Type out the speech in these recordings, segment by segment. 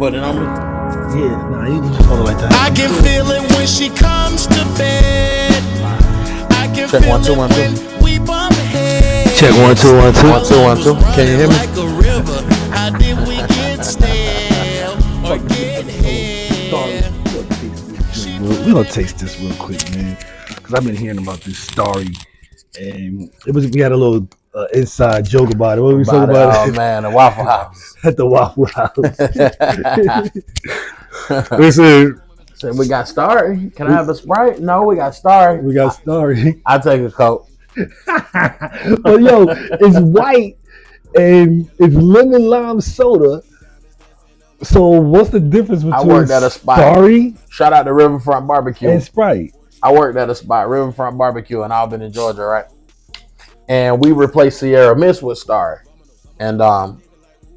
Put it on me. Yeah, nah, you just hold it like that. I can feel it when she comes to bed. I can Check feel 1 2 it 1 2. when we bump heads. Check 1 2 1 2. 1 2 1 2. Can you hear me? Like a river. How did we get stale or get here? We're gonna taste this real quick, man, because I've been hearing about this story, and we had a little inside joke about it. What were we talking about? Oh man, the Waffle House. At the Waffle House. Listen, So we got Starry. Can I have a Sprite? No, we got Starry. we got story. I'll take a Coke. But yo, it's white and it's lemon lime soda. So what's the difference between worked at a spot. Starry Shout out to Riverfront Barbecue. and Sprite? I worked at a spot, Riverfront Barbecue in Albany, Georgia, right? And we replaced Sierra Mist with Star. And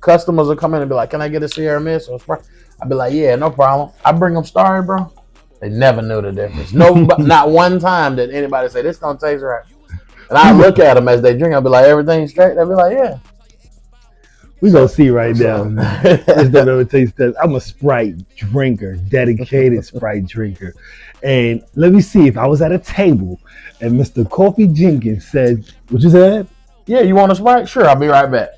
customers will come in and be like, "Can I get a Sierra Mist or Sprite?" I'd be like, "Yeah, no problem." I bring them Star, bro. They never knew the difference. No, not one time did anybody say this don't taste right. And I look at them as they drink. I'll be like, "Everything straight?" They'll be like, "Yeah." We gonna see right now. Just don't ever taste that. I'm a Sprite drinker, dedicated Sprite drinker. And let me see if I was at a table and Mr. Kofi Jenkins said, "What you said?" Yeah, you want a Sprite? Sure, I'll be right back.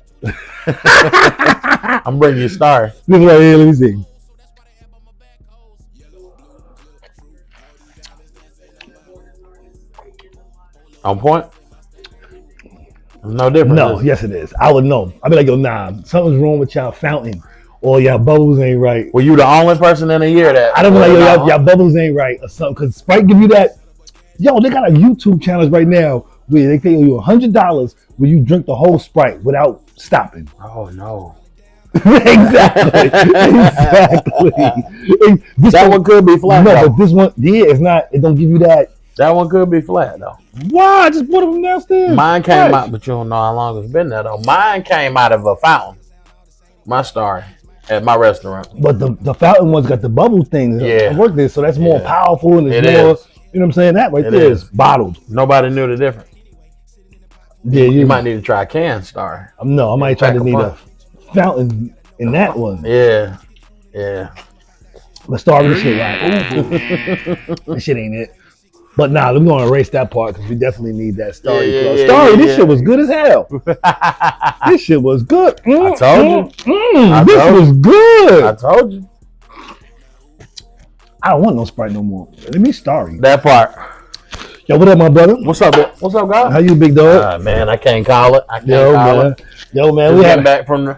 I'm bringing you Star. This right here, let me see. On point? No difference. No, yes it is. I would know. I'd be like, yo, nah, something's wrong with y'all fountain. Or y'all bubbles ain't right. Well, you the only person in a year that I don't be like, yo, y'all bubbles ain't right or something. Cause Sprite give you that. Yo, they got a YouTube challenge right now where they pay you $100 where you drink the whole Sprite without stopping. Oh no. Exactly. That one could be flat. No, though. but this one, yeah, it's not. It don't give you that. That one could be flat though. Why? I just bought them downstairs. Mine came out, but you don't know how long it's been there though. Mine came out of a fountain. My Star at my restaurant. But the fountain one's got the bubble thing. Yeah. I worked there, so that's more Yeah. powerful and it's It more. is. You know what I'm saying? That right It there is. is bottled. Nobody knew the difference. Yeah, You might need to try can Star. No, I might try Pack to a need punch. a fountain in that one. Yeah. Yeah. Let's start with the shit right. That shit ain't it. But nah, we're gonna erase that part because we definitely need that story. This shit was good as hell. This shit was good. I told you. This was good. I told you. I don't want no Sprite no more. Let me Starry. That part. Yo, what up, my brother? What's up, man? What's up, guys? How you, big dog? Man, I can't call it. I can't Yo, call man. it. Yo, man.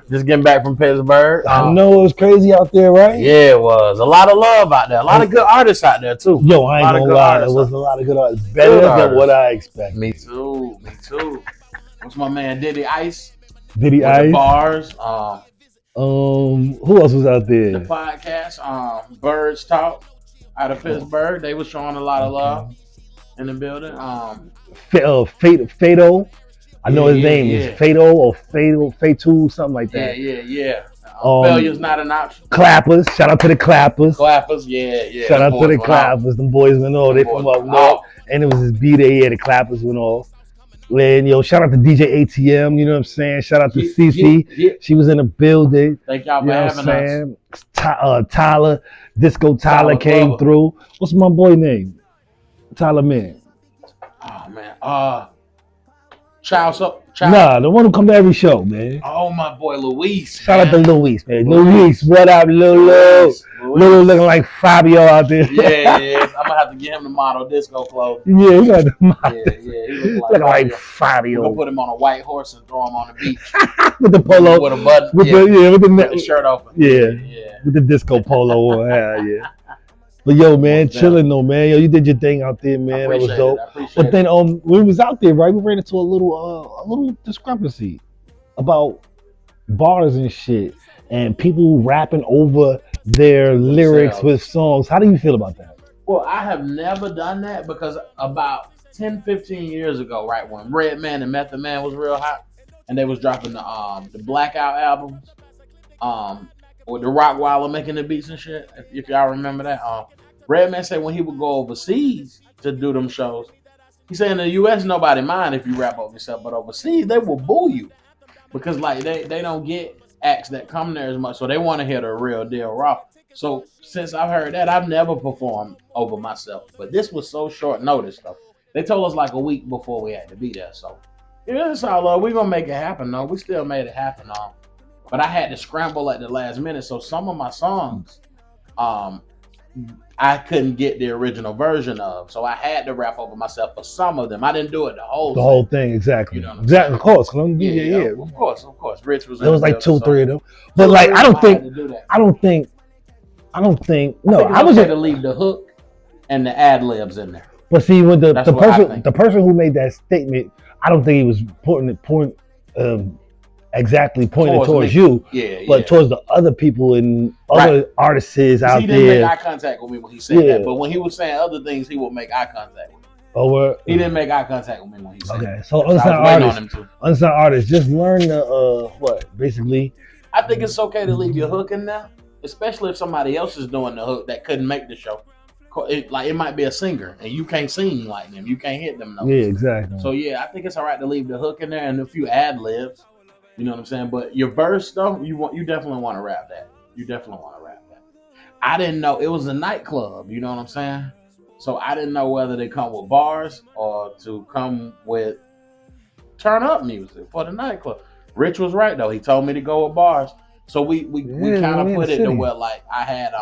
Just getting back from Pittsburgh. I know it was crazy out there, right? Yeah, it was. A lot of love out there. A lot of good artists out there, too. Yo, I ain't gonna lie. It artists was a lot of good artists. Better than what I expected. Me too. What's my man, Diddy Ice? Diddy With the Ice. bars. Who else was out there? The podcast, Birds Talk out of Pittsburgh. They was showing a lot of love in the building. Fado. I know his name yeah. is Fado or Fatu, something like that. Yeah. Failure's not an option. Clappers. Shout out to the Clappers. Yeah. Shout out to the Clappers. Them boys went off. They from up north. And it was his B-Day. Yeah, the Clappers went off. And yo, shout out to DJ ATM. You know what I'm saying? Shout out to Cece. Yeah. She was in the building. Thank y'all for having us. Tyler, Disco Tyler came Glover. through. What's my boy name? Tyler Man. Oh man. Child. Nah, the one who come to every show, man. Oh my boy Luis. Shout out to Luis, man. Luis, what up, Lulu? Lulu looking like Fabio out there. Yeah. I'm gonna have to get him the model disco clothes. Yeah, he got the Yeah. He looking like We're Fabio. gonna put him on a white horse and throw him on the beach With the polo. with a button. With the shirt open. Yeah. With the disco polo on. Yeah. But yo, man, chilling though, man. Yo, you did your thing out there, man. That was dope. But then when we was out there, right, we ran into a little discrepancy about bars and shit and people rapping over their lyrics with songs. How do you feel about that? Well, I have never done that because about 10, 15 years ago, right, when Redman and Method Man was real hot and they was dropping the Blackout albums, with the Rockweiler making the beats and shit, if y'all remember that. Redman said when he would go overseas to do them shows, he said in the US nobody mind if you rap over yourself, but overseas they will boo you because like they don't get acts that come there as much, so they want to hear the real deal raw. So since I've heard that, I've never performed over myself. But this was so short notice though. They told us like a week before we had to be there. So yeah, it's all love. We gonna make it happen though. We still made it happen but I had to scramble at the last minute. So some of my songs, I couldn't get the original version of. So I had to rap over myself for some of them. I didn't do it the whole thing, exactly. You know what I'm exactly, saying? of course. Yeah, of course. Rich was. There was like 2, 3 of them, but So like I don't think. No, I was okay to leave the hook and the ad libs in there. But see, when the person who made that statement, I don't think he was exactly pointing towards you, but towards the other people and other artists out there. He didn't make eye contact with me when he said that, but when he was saying other things, he would make eye contact with me. He didn't make eye contact with me when he said that. Okay, so unsigned artists, just learn the basically. I think it's okay to leave your hook in there, especially if somebody else is doing the hook that couldn't make the show. It might be a singer and you can't sing like them, you can't hit them notes. Yeah, exactly. So yeah, I think it's all right to leave the hook in there and a few ad libs. You know what I'm saying? But your verse though, you definitely want to rap that. I didn't know it was a nightclub. You know what I'm saying? So I didn't know whether they come with bars or to come with turn up music for the nightclub. Rich was right though. He told me to go with bars. So we kind of put it to where like I had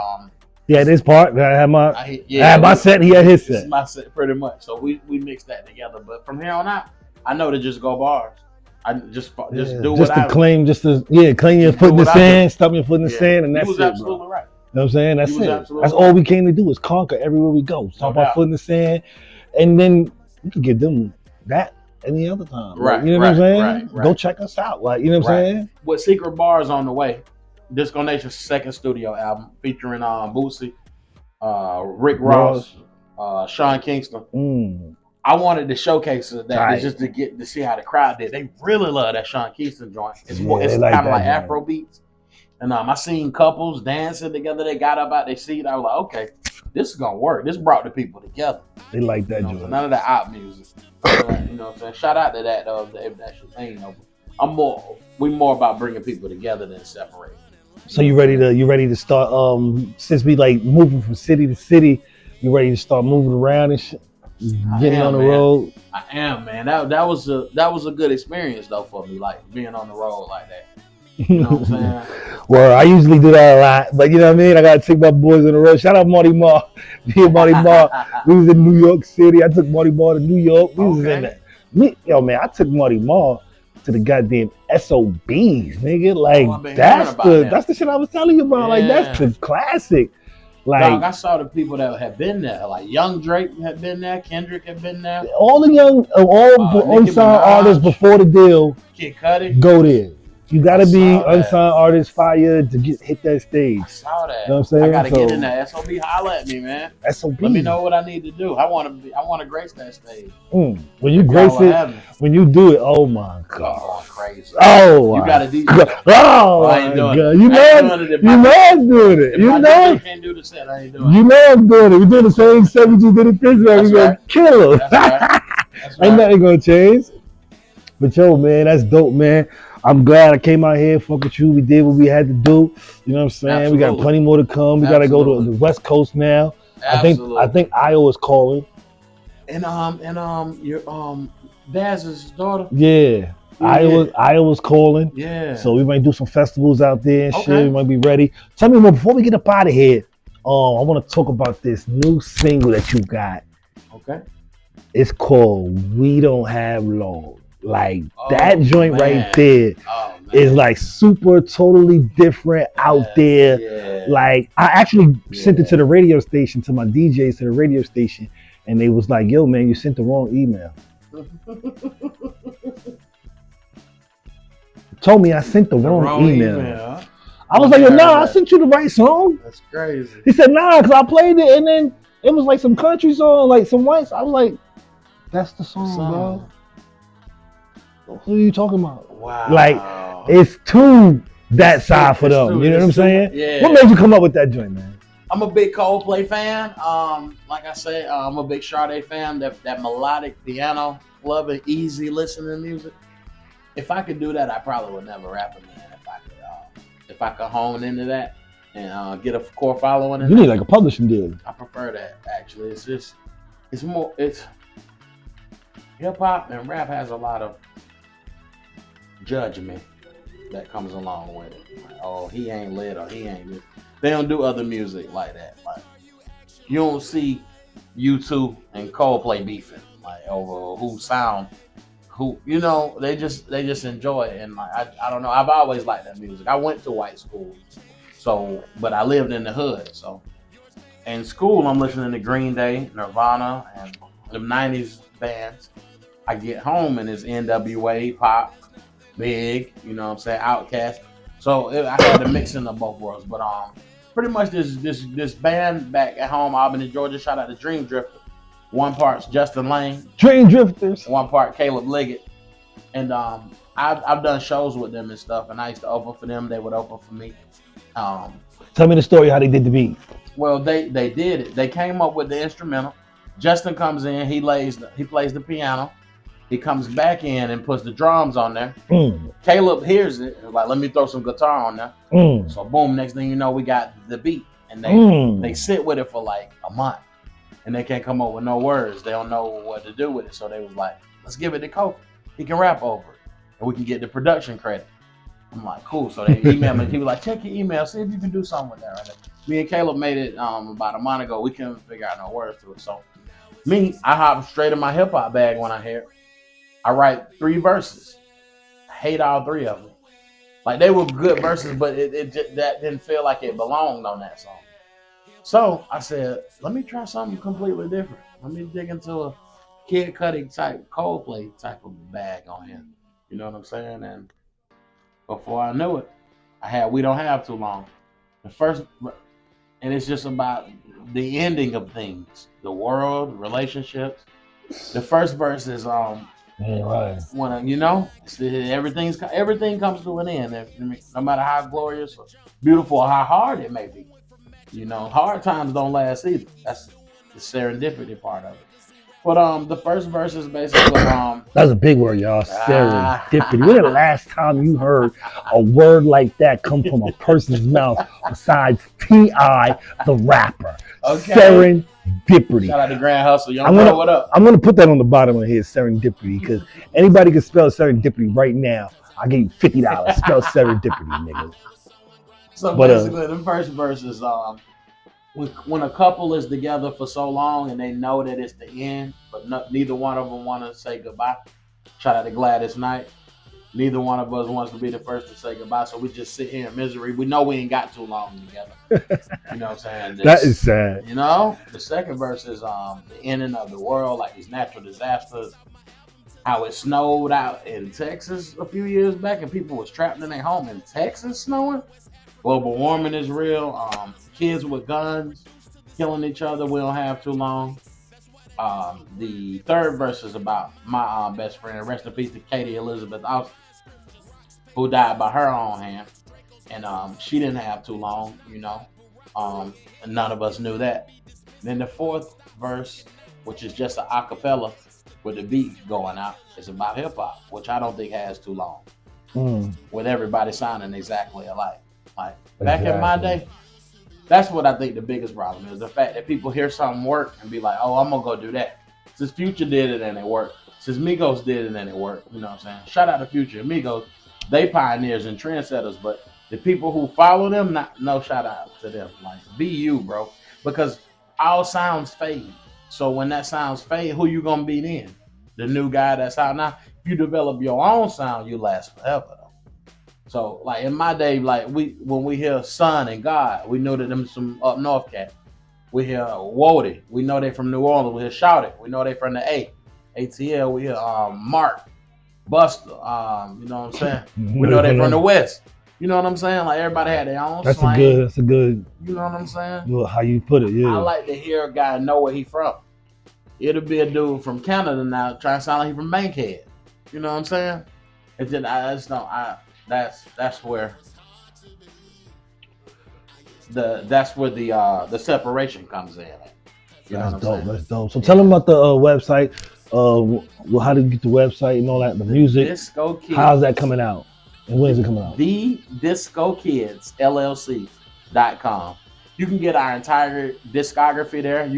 this part. I had my set. He had his set. My set pretty much. So we mixed that together. But from here on out, I know to just go bars. I just do what I claim your foot in the sand, stop your foot in the sand, and that's it. He was absolutely right. You know what I'm saying? That's it. That's all we came to do is conquer everywhere we go. Stop our foot in the sand, and then we can give them that any other time. Right. You know what I'm saying? Right. Go check us out. Like, you know what I'm saying? With Secret Bars on the way, Disconation's second studio album featuring Boosie, Rick Ross, Sean Kingston. I wanted to showcase that just to see how the crowd did. They really love that Sean Kingston joint. It's kind of like Afro beats. And I seen couples dancing together. They got up out their seat. I was like, okay, this is gonna work. This brought the people together. They like that joint. So none of that out music. So, you know what I'm saying? Shout out to that though, if that's your thing. We more about bringing people together than separating. So you ready to start? Since we like moving from city to city, you ready to start moving around and shit? Getting on the road. I am, man. That was a good experience though for me, like being on the road like that. You know what I'm saying? Well, I usually do that a lot, but you know what I mean? I gotta take my boys on the road. Shout out Marty Marr. Me and Marty Marr. We was in New York City. I took Marty Marr to New York. We was in that. Man, I took Marty Marr to the goddamn SOBs, nigga. Like that's the shit I was telling you about. Yeah. Like that's the classic. Like, dog, I saw the people that have been there. Like Young Drake had been there, Kendrick had been there. All the unsigned artists before the deal, Kid Cudi, go there. You gotta be unsigned artist fire to hit that stage. I saw that. You know what I'm saying? I gotta get in there. SOB, holla at me, man. SOB. Let me know what I need to do. I want to grace that stage. When you grace it, when you do it, oh my God. I'm going crazy. Oh, you gotta DJ. Oh my God. You know I'm doing it. You know I can't do the set. I ain't doing it. You know I'm doing it. We're doing the same set we just did in Pittsburgh. We're gonna kill them. Ain't nothing gonna change. But yo, man, that's dope, man. I'm glad I came out here, fuck with you. We did what we had to do. You know what I'm saying? Absolutely. We got plenty more to come. We gotta go to the West Coast now. Absolutely. I think Iowa's calling. And your Daz's daughter. Yeah. Iowa's calling. Yeah. So we might do some festivals out there and shit. We might be ready. Tell me more before we get up out of here. I want to talk about this new single that you got. Okay. It's called We Don't Have Long. Like that joint right there is like super totally different out there. Yeah. Like I actually sent it to the radio station, to my DJs to the radio station, and they was like, yo man, you sent the wrong email. Told me I sent the wrong email. I was like, yo, I sent you the right song. That's crazy. He said, because I played it and then it was like some country song, like some whites. I was like, that's the song, bro. Who are you talking about? Wow. Like, it's too that side for them. You know what I'm saying? Yeah. What made you come up with that joint, man? I'm a big Coldplay fan. Like I said, I'm a big Sade fan. That melodic piano, loving, easy listening music. If I could do that, I probably would never rap again. If I could if I could hone into that and get a core following. You need like a publishing deal. I prefer that actually. It's more hip hop and rap has a lot of judgment that comes along with it. Like, oh, he ain't lit or he ain't lit. They don't do other music like that. Like you don't see U2 and Coldplay beefing like over who they just enjoy it. And like I don't know, I've always liked that music. I went to white school, but I lived in the hood. So in school I'm listening to Green Day, Nirvana, and the 90s bands. I get home and it's NWA, Pop, Big, you know what I'm saying, Outkast. So I had to mix in of both worlds. But pretty much this band back at home, Albany, Georgia, shout out to Dream Drifter. One part's Justin Lane. Dream Drifters. One part Caleb Liggett. And I've done shows with them and stuff, and I used to open for them. They would open for me. Tell me the story how they did the beat. Well, they did it. They came up with the instrumental. Justin comes in, he plays the piano. He comes back in and puts the drums on there. Caleb hears it, like, let me throw some guitar on there. So boom, next thing you know, we got the beat. And they sit with it for like a month. And they can't come up with no words. They don't know what to do with it. So they was like, let's give it to Kofi. He can rap over it. And we can get the production credit. I'm like, cool. So they emailed me. He was like, check your email, see if you can do something with that right there. Me and Caleb made it about a month ago. We couldn't figure out no words to it. So I hop straight in my hip hop bag when I hear it. I write 3 verses. I hate all 3 of them. Like they were good verses, but it just, that didn't feel like it belonged on that song. So I said, let me try something completely different. Let me dig into a Kid Cudi type, Coldplay type of bag on here. You know what I'm saying? And before I knew it, I had We Don't Have Too Long. The first, and it's just about the ending of things, the world, relationships. The first verse is right. When everything comes to an end. No matter how glorious or beautiful or how hard it may be. You know, hard times don't last either. That's the serendipity part of it. But the first verse is basically that's a big word, y'all. Serendipity. When the last time you heard a word like that come from a person's mouth besides T.I. the rapper? Okay. Serendipity. Shout out to Grand Hustle. What up? I'm gonna put that on the bottom of here, serendipity, because anybody can spell serendipity right now. I'll give you $50. Spell serendipity, nigga. So basically, the first verse is when a couple is together for so long and they know that it's the end, but neither one of them want to say goodbye. Shout out to Gladys Knight. Neither one of us wants to be the first to say goodbye, so we just sit here in misery. We know we ain't got too long together. You know what I'm saying? That is sad. You know? The second verse is the ending of the world, like these natural disasters. How it snowed out in Texas a few years back and people was trapped in their home in Texas snowing. Global warming is real. Kids with guns killing each other. We don't have too long. The third verse is about my best friend. Rest in peace to Katie Elizabeth Austin, who died by her own hand. And she didn't have too long, you know. And none of us knew that. Then the fourth verse, which is just an acapella with the beat going out, is about hip hop, which I don't think has too long. With everybody sounding exactly alike. Like back in my day, that's what I think the biggest problem is. The fact that people hear something work and be like, oh, I'm going to go do that. Since Future did it and it worked. Since Migos did it and it worked. You know what I'm saying? Shout out to Future and Migos. They pioneers and trendsetters. But the people who follow them, no shout out to them. Like, be you, bro. Because all sounds fade. So when that sounds fade, who you going to be then? The new guy that's out now? If you develop your own sound, you last forever, though. So, like, in my day, like, when we hear Sun and God, we know that them some up north cat. We hear Wody. We know they from New Orleans. We hear Shout It. We know they from the ATL. We hear Mark, Buster. You know what I'm saying? We know they from the West. You know what I'm saying? Like, everybody had their own slang. That's a good. You know what I'm saying? Well, how you put it, yeah. I like to hear a guy know where he from. It'll be a dude from Canada now trying to sound like he from Bankhead. You know what I'm saying? It's just, I just don't. That's where the separation comes in. You know that's dope. That's dope. So tell them about the website. How to get the website and all that. The music. Disco Kid. How's that coming out? And when is it coming out? TheDiscoKidsLLC.com. You can get our entire discography there.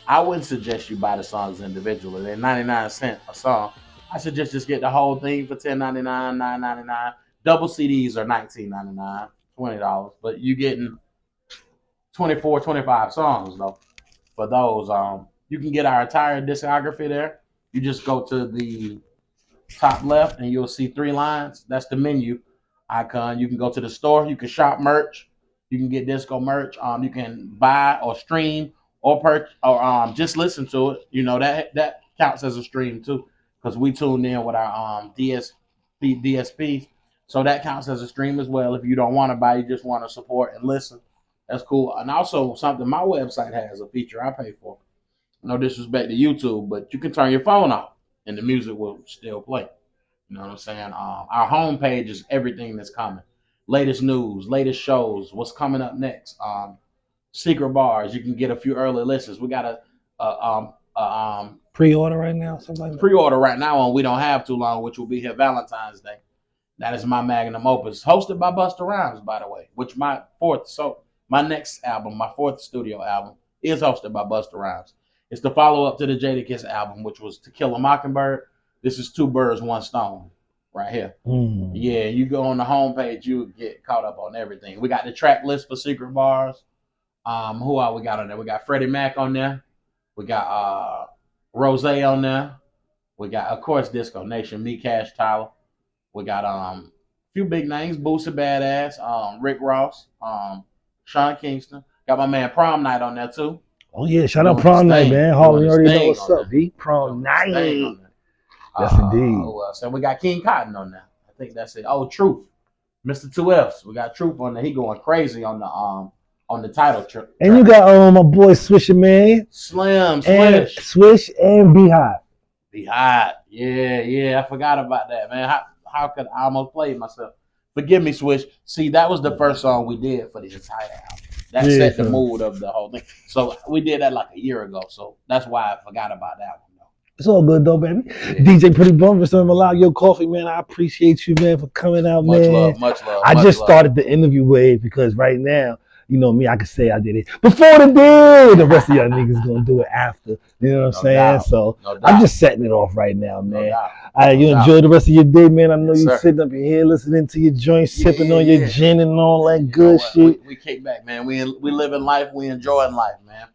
I wouldn't suggest you buy the songs individually. They're 99 cents a song. I suggest just get the whole thing for $10.99, $9.99. Double CDs are $19.99, $20. But you getting 24, 25 songs though. For those, you can get our entire discography there. You just go to the top left and you'll see 3 lines. That's the menu icon. You can go to the store. You can shop merch. You can get disco merch. You can buy or stream or purchase or just listen to it. You know that counts as a stream too, because we tuned in with our DSPs. So that counts as a stream as well. If you don't want to buy, you just want to support and listen. That's cool. And also something my website has a feature I pay for. No disrespect to YouTube, but you can turn your phone off and the music will still play. You know what I'm saying? Our homepage is everything that's coming. Latest news, latest shows, what's coming up next. Secret bars, you can get a few early listens. We got a Pre-order right now, something like that. pre-order right now on We Don't Have Too Long, which will be here Valentine's Day. That is my magnum opus, hosted by Busta Rhymes, by the way. Which my next album, my fourth studio album, is hosted by Busta Rhymes. It's the follow-up to the Jadakiss album, which was To Kill a Mockingbird. This is Two Birds, One Stone, right here. Yeah, you go on the homepage, you get caught up on everything. We got the track list for Secret Bars. Who all we got on there? We got Freddie Mac on there. We got Rose on there. We got, of course, Disconation, me, Cash, Tyler. We got a few big names, Boosie Badass, Rick Ross, Sean Kingston. Got my man Prom Night on there too. Oh yeah, shout out Prom Night, man. Harlem, you already know what's up, B. Prom Night. Yes, indeed. So we got King Cotton on there. I think that's it. Oh, Truth, Mr. 2Fs. We got Truth on there. He going crazy on the title track. And you got my boy Swisher, man. Slim, Swish. Swish and Beehive. Beehive. Yeah. I forgot about that, man. How could I almost play myself? Forgive me, Swish. See, that was the first song we did for the entire album. That set the mood of the whole thing. So we did that like a year ago. So that's why I forgot about that one. It's all good though, baby. Yeah. DJ Pretty Bum for some Allow Your Coffee, man. I appreciate you, man, for coming out, man. Much love. I just started the interview wave because right now, you know me, I can say I did it before the deal. The rest of y'all niggas gonna do it after. You know what I'm saying? Doubt. So no I'm just setting it off right now, man. You doubt. Enjoy the rest of your day, man. I know you sitting up here listening to your joint, sipping on your gin and all that good shit. We kick back, man. We living life. We enjoying life, man.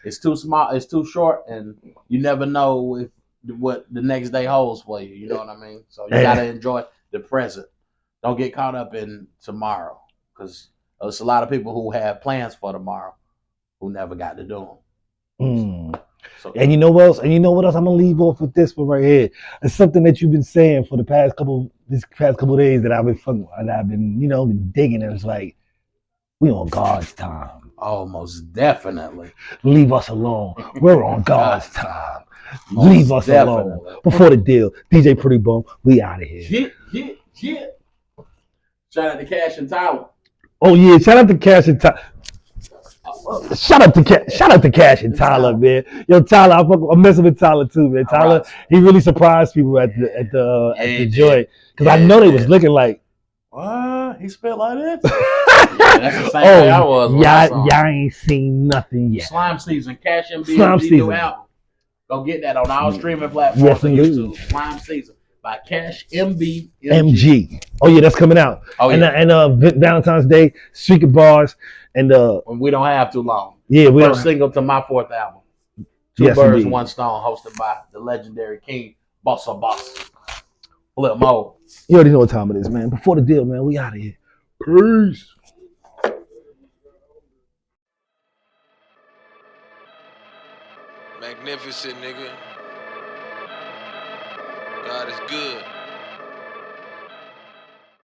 It's too small. It's too short, and you never know what the next day holds for you. You know what I mean? So you gotta enjoy the present. Don't get caught up in tomorrow, because there's a lot of people who have plans for tomorrow who never got to do them. So, and you know what else? And you know what else? I'm gonna leave off with this one right here. It's something that you've been saying for the past couple of days that I've been fucking, and I've been, been digging. And it's like, we on God's time. Oh, most definitely. Leave us alone. We're on God's time. Leave us alone. Before the deal, DJ Pretty Bum, we out of here. Yeah. Shout out to Cash and Tyler. Oh yeah, shout out to Cash and Tyler. Shout out to Cash and Tyler, man. Yo, Tyler, I'm messing with Tyler too, man. Tyler, he really surprised people at the joint, because I know they was looking like, what? He spit like this? That's the same way I was. Y'all ain't seen nothing yet. Slime Season, Cash MB new album. Go get that on all streaming platforms and YouTube. Slime Season by Cash MG. Oh yeah, that's coming out. Oh yeah. And Valentine's Day, Secret Bars, and We Don't Have Too Long. Yeah, first single to my fourth album. Two Birds, One Stone, hosted by the legendary King Bossa Boss. Flip Mode. You already know what time it is, man. Before the deal, man. We out of here. Peace. Magnificent, nigga. God is good.